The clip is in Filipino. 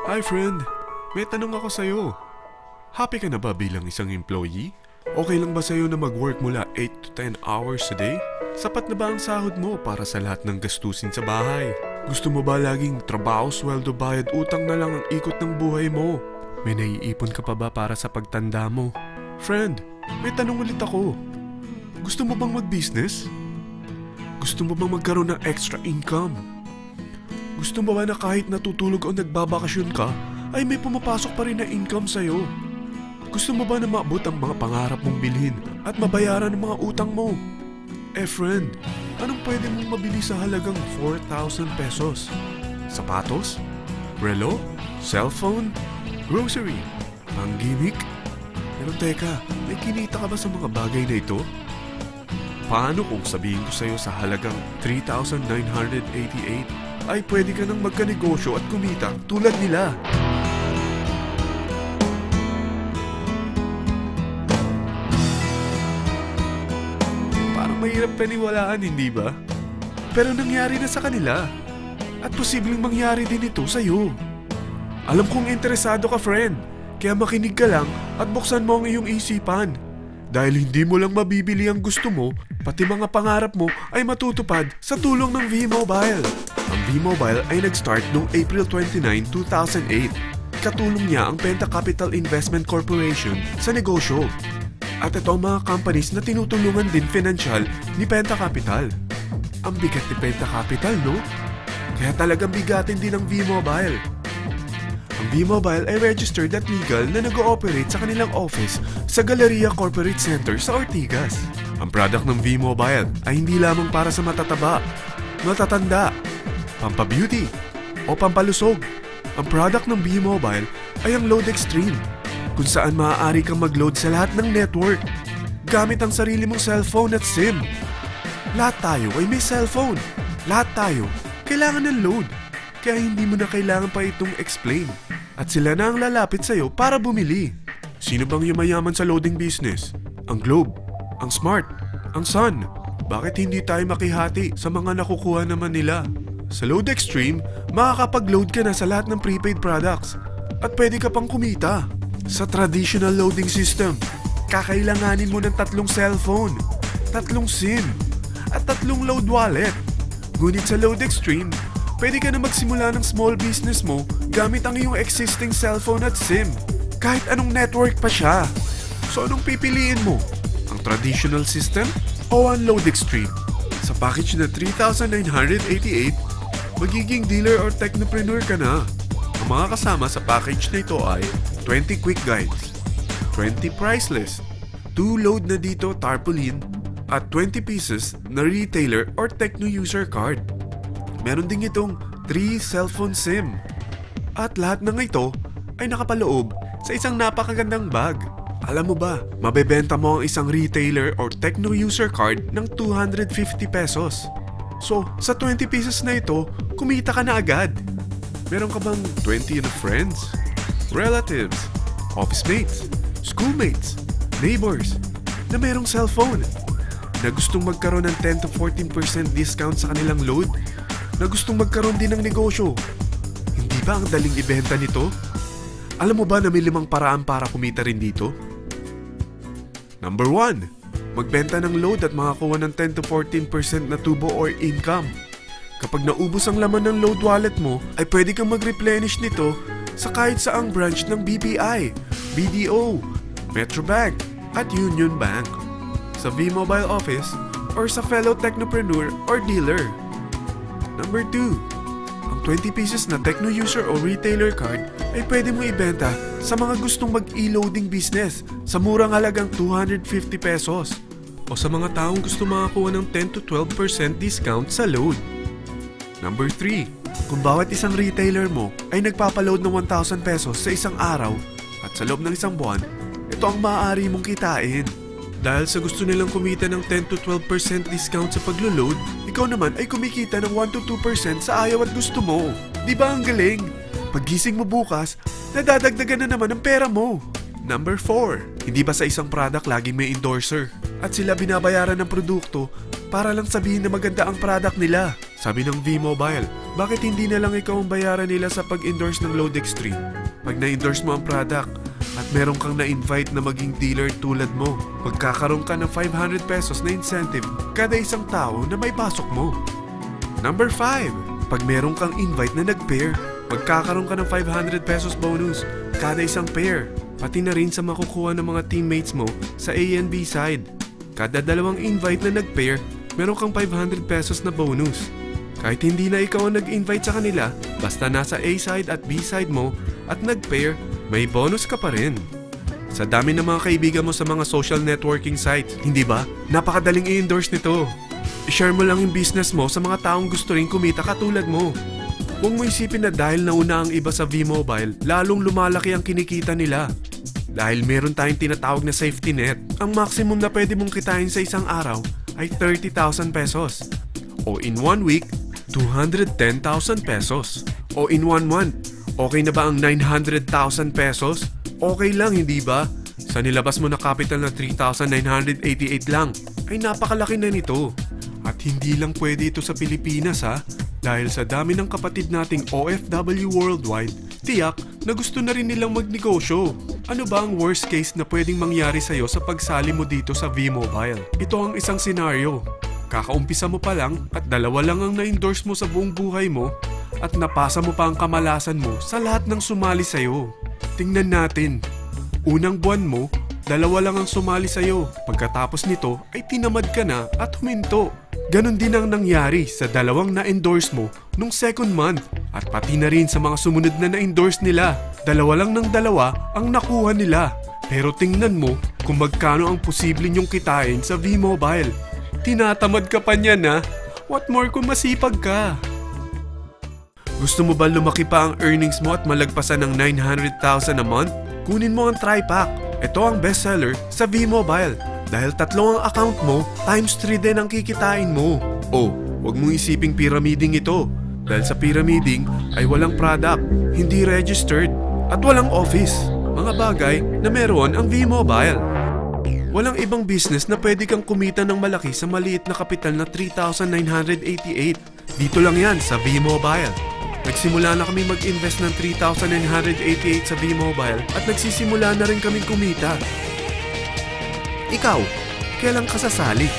Hi friend, may tanong ako sa'yo. Happy ka na ba bilang isang employee? Okay lang ba sa'yo na mag-work mula 8 to 10 hours a day? Sapat na ba ang sahod mo para sa lahat ng gastusin sa bahay? Gusto mo ba laging trabaho, sweldo, bayad, utang na lang ang ikot ng buhay mo? May naiipon ka pa ba para sa pagtanda mo? Friend, may tanong ulit ako. Gusto mo bang mag-business? Gusto mo bang magkaroon ng extra income? Gusto mo ba na kahit natutulog o nagbabakasyon ka, ay may pumapasok pa rin na income sa'yo? Gusto mo ba na maabot ang mga pangarap mong bilhin at mabayaran ang mga utang mo? Friend, anong pwede mong mabili sa halagang 4,000 pesos? Sapatos? Relo? Cellphone? Grocery? Ang gimmick? Pero teka, may kinita ka ba sa mga bagay na ito? Paano kung sabihin ko sa'yo sa halagang 3,988 ay pwede ka nang magkanegosyo at kumita tulad nila? Parang mahirap paniwalaan, hindi ba? Pero nangyari na sa kanila. At posibleng mangyari din ito sa'yo. Alam kong interesado ka, friend. Kaya makinig ka lang at buksan mo ang iyong isipan. Dahil hindi mo lang mabibili ang gusto mo, pati mga pangarap mo ay matutupad sa tulong ng V-Mobile. Ang V-Mobile ay nag-start noong April 29, 2008. Katulong niya ang Penta Capital Investment Corporation sa negosyo. At ito ang mga companies na tinutulungan din financial ni Penta Capital. Ang bigat ni Penta Capital, no? Kaya talagang bigatin din ang V-Mobile. Ang V-Mobile ay registered at legal na nag-ooperate sa kanilang office sa Galleria Corporate Center sa Ortigas. Ang product ng V-Mobile ay hindi lamang para sa matataba, matatanda, pampabeauty, o pampalusog. Ang product ng V-Mobile ay ang Load Extreme, kung saan maaari kang mag-load sa lahat ng network gamit ang sarili mong cellphone at SIM. Lahat tayo ay may cellphone. Lahat tayo kailangan ng load. Kaya hindi mo na kailangan pa itong explain. At sila na ang lalapit sa'yo para bumili. Sino bang yumayaman sa loading business? Ang Globe, ang Smart, ang Sun. Bakit hindi tayo makihati sa mga nakukuha naman nila? Sa Load Extreme, makakapag-load ka na sa lahat ng prepaid products. At pwede ka pang kumita. Sa traditional loading system, kakailanganin mo ng 3 cellphone, 3 SIM, at 3 load wallet. Ngunit sa Load Extreme, pwede ka na magsimula ng small business mo gamit ang iyong existing cellphone at SIM. Kahit anong network pa siya. So anong pipiliin mo? Ang traditional system o ang Load Extreme? Sa package na 3,988, magiging dealer or technopreneur ka na. Ang mga kasama sa package na ito ay 20 quick guides, 20 price list, 2 load na dito tarpaulin, at 20 pieces na retailer or techno user card. Meron din itong 3 cellphone SIM. At lahat ng ito ay nakapaloob sa isang napakagandang bag. Alam mo ba, mabebenta mo ang isang retailer or techno user card ng 250 pesos. So, sa 20 pieces na ito, kumita ka na agad. Meron ka bang 20 na friends, relatives, office mates, schoolmates, neighbors na merong cellphone? Na gustong magkaroon ng 10 to 14% discount sa kanilang load? Na gustong magkaroon din ng negosyo? Hindi ba ang daling ibenta nito? Alam mo ba na may 5 paraan para kumita rin dito? Number 1. Magbenta ng load at makakuha ng 10 to 14% na tubo or income. Kapag naubos ang laman ng load wallet mo, ay pwede kang mag-replenish nito sa kahit saang branch ng BPI, BDO, Metrobank, at Union Bank, sa V-Mobile office, or sa fellow technopreneur or dealer. Number 2. Ang 20 pieces na techno user o retailer card ay pwede mo ibenta sa mga gustong mag-e-loading business sa murang halagang 250 pesos o sa mga taong gusto makakuha ng 10 to 12% discount sa load. Number 3. Kung bawat isang retailer mo ay nagpapaload ng 1,000 pesos sa isang araw at sa loob ng isang buwan, ito ang maaari mong kitain. Dahil sa gusto nilang kumita ng 10 to 12% discount sa paglo-load, ikaw naman ay kumikita ng 1 to 2% sa ayaw at gusto mo. Di ba ang galing? Paggising mo bukas, nadadagdagan na naman ang pera mo. Number 4. Hindi ba sa isang product laging may endorser? At sila binabayaran ng produkto para lang sabihin na maganda ang product nila. Sabi ng V-Mobile, Bakit hindi na lang ikaw ang bayaran nila sa pag-endorse ng Load Extreme? Pag na-endorse mo ang product at meron kang na-invite na maging dealer tulad mo, magkakaroon ka ng 500 pesos na incentive kada isang tao na may pasok mo. Number 5. Pag meron kang invite na nag-pair, magkakaroon ka ng 500 pesos bonus kada isang pair. Pati na rin sa makukuha ng mga teammates mo sa A and B side. Kada dalawang invite na nag-pair, meron kang 500 pesos na bonus. Kahit hindi na ikaw ang nag-invite sa kanila, basta nasa A side at B side mo at nag-pair, may bonus ka pa rin. Sa dami ng mga kaibigan mo sa mga social networking sites, hindi ba? Napakadaling i-endorse nito. I-share mo lang yung business mo sa mga taong gusto rin kumita katulad mo. Huwag mo isipin na dahil nauna ang iba sa V-Mobile, lalong lumalaki ang kinikita nila. Dahil meron tayong tinatawag na safety net, ang maximum na pwede mong kitain sa isang araw ay 30,000 pesos. O in 1 week, 210,000 pesos. O in 1 month, okay na ba ang 900,000 pesos? Okay lang, hindi ba? Sa nilabas mo na capital na 3,988 lang, ay napakalaki na nito. At hindi lang pwede ito sa Pilipinas ha, dahil sa dami ng kapatid nating OFW worldwide, tiyak na gusto na rin nilang magnegosyo. Ano ba ang worst case na pwedeng mangyari sa'yo sa pagsali mo dito sa V-Mobile? Ito ang isang senaryo. Kakaumpisa mo pa lang at 2 lang ang na-endorse mo sa buong buhay mo at napasa mo pa ang kamalasan mo sa lahat ng sumali sa'yo. Tingnan natin. Unang buwan mo, 2 lang ang sumali sa'yo. Pagkatapos nito ay tinamad ka na at huminto. Ganon din ang nangyari sa 2 na-endorse mo nung second month at pati na rin sa mga sumunod na na-endorse nila. 2 lang ng 2 ang nakuha nila. Pero tingnan mo kung magkano ang posible nyong kitain sa V-Mobile. Tinatamad ka pa niyan ha? What more kung masipag ka? Gusto mo ba lumaki pa ang earnings mo at malagpasan ng 900,000 a month? Kunin mo ang TriPack. Ito ang bestseller sa V-Mobile. Dahil 3 ang account mo, times 3 din ang kikitain mo. Oh, huwag mong isiping pyramiding ito. Dahil sa pyramiding ay walang product, hindi registered, at walang office. Mga bagay na meron ang V-Mobile. Walang ibang business na pwede kang kumita ng malaki sa maliit na kapital na 3,988. Dito lang yan sa V-Mobile. Nagsimula na kami mag-invest ng 3,988 sa V-Mobile at nagsisimula na rin kami kumita. Ikaw, kailan ka sasali?